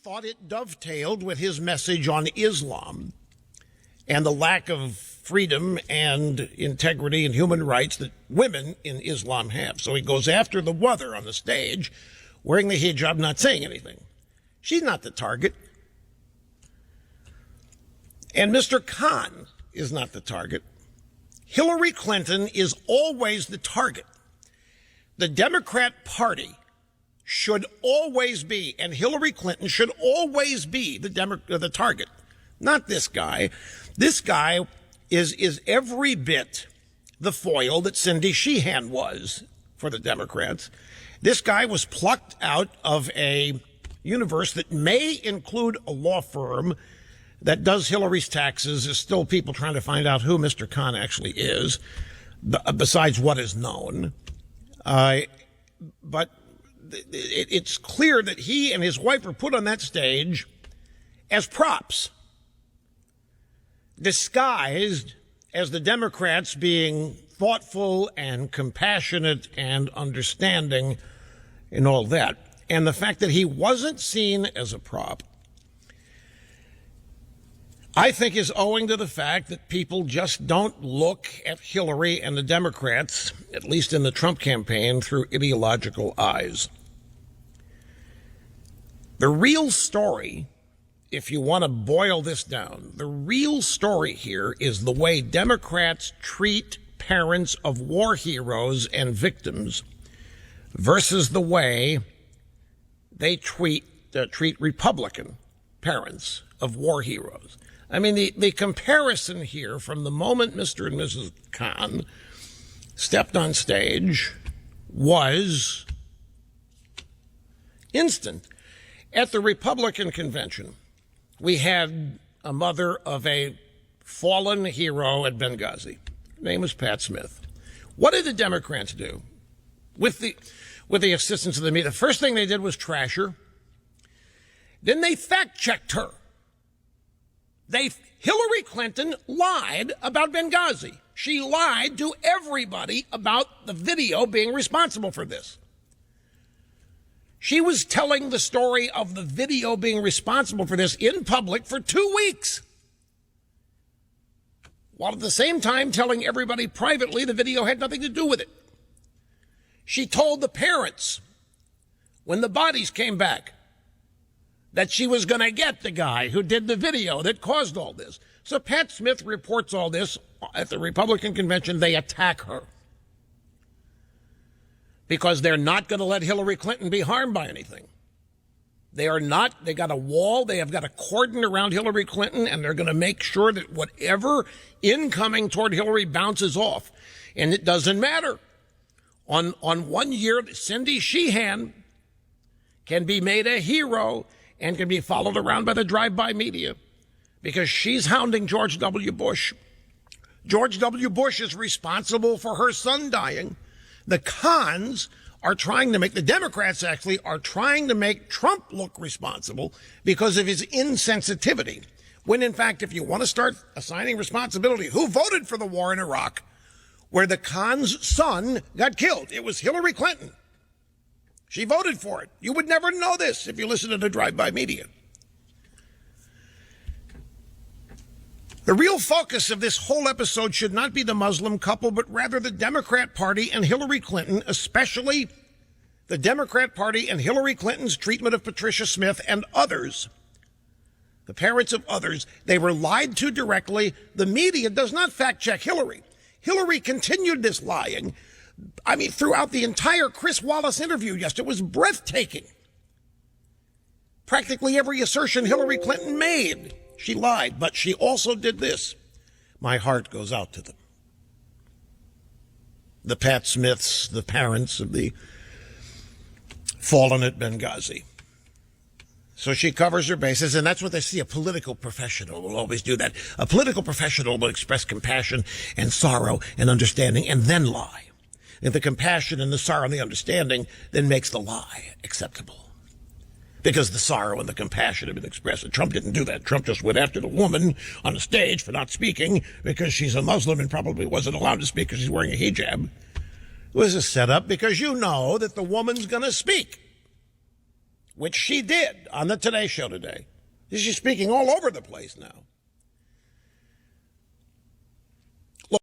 thought it dovetailed with his message on Islam and the lack of freedom and integrity and human rights that women in Islam have. So he goes after the mother on the stage, wearing the hijab, not saying anything. She's not the target. And Mr. Khan is not the target. Hillary Clinton is always the target. The Democrat Party should always be, and Hillary Clinton should always be the target, not this guy. This guy is every bit the foil that Cindy Sheehan was for the Democrats. This guy was plucked out of a universe that may include a law firm that does Hillary's taxes. There's still people trying to find out who Mr. Khan actually is, besides what is known. But it's clear that he and his wife were put on that stage as props, disguised as the Democrats being thoughtful and compassionate and understanding and all that. And the fact that he wasn't seen as a prop, I think, is owing to the fact that people just don't look at Hillary and the Democrats, at least in the Trump campaign, through ideological eyes. The real story, if you want to boil this down, the real story here is the way Democrats treat parents of war heroes and victims versus the way they treat Republican parents of war heroes. I mean, the comparison here from the moment Mr. and Mrs. Khan stepped on stage was instant. At the Republican convention, we had a mother of a fallen hero at Benghazi. Her name was Pat Smith. What did the Democrats do with the assistance of the media? The first thing they did was trash her. Then they fact-checked her. Hillary Clinton lied about Benghazi. She lied to everybody about the video being responsible for this. She was telling the story of the video being responsible for this in public for 2 weeks, while at the same time telling everybody privately the video had nothing to do with it. She told the parents, when the bodies came back, that she was going to get the guy who did the video that caused all this. So Pat Smith reports all this at the Republican convention. They attack her because they're not going to let Hillary Clinton be harmed by anything. They are not. They got a wall. They have got a cordon around Hillary Clinton, and they're going to make sure that whatever incoming toward Hillary bounces off. And it doesn't matter. On 1 year, Cindy Sheehan can be made a hero and can be followed around by the drive-by media because she's hounding George W. Bush. George W. Bush is responsible for her son dying. The Khans are trying to make, the Democrats actually are trying to make Trump look responsible because of his insensitivity. When, in fact, if you want to start assigning responsibility, who voted for the war in Iraq where the Khan's son got killed? It was Hillary Clinton. She voted for it. You would never know this if you listen to the drive-by media. The real focus of this whole episode should not be the Muslim couple, but rather the Democrat Party and Hillary Clinton, especially the Democrat Party and Hillary Clinton's treatment of Patricia Smith and others, the parents of others. They were lied to directly. The media does not fact-check Hillary. Hillary continued this lying. I mean, throughout the entire Chris Wallace interview yesterday, it was breathtaking. Practically every assertion Hillary Clinton made, she lied, but she also did this. My heart goes out to them. The Pat Smiths, the parents of the fallen at Benghazi. So she covers her bases, and that's what they see. A political professional will always do that. A political professional will express compassion and sorrow and understanding and then lie. And the compassion and the sorrow and the understanding then makes the lie acceptable. Because the sorrow and the compassion have been expressed. And Trump didn't do that. Trump just went after the woman on the stage for not speaking because she's a Muslim and probably wasn't allowed to speak because she's wearing a hijab. It was a setup because you know that the woman's going to speak. which she did on the Today Show today. She's speaking all over the place now.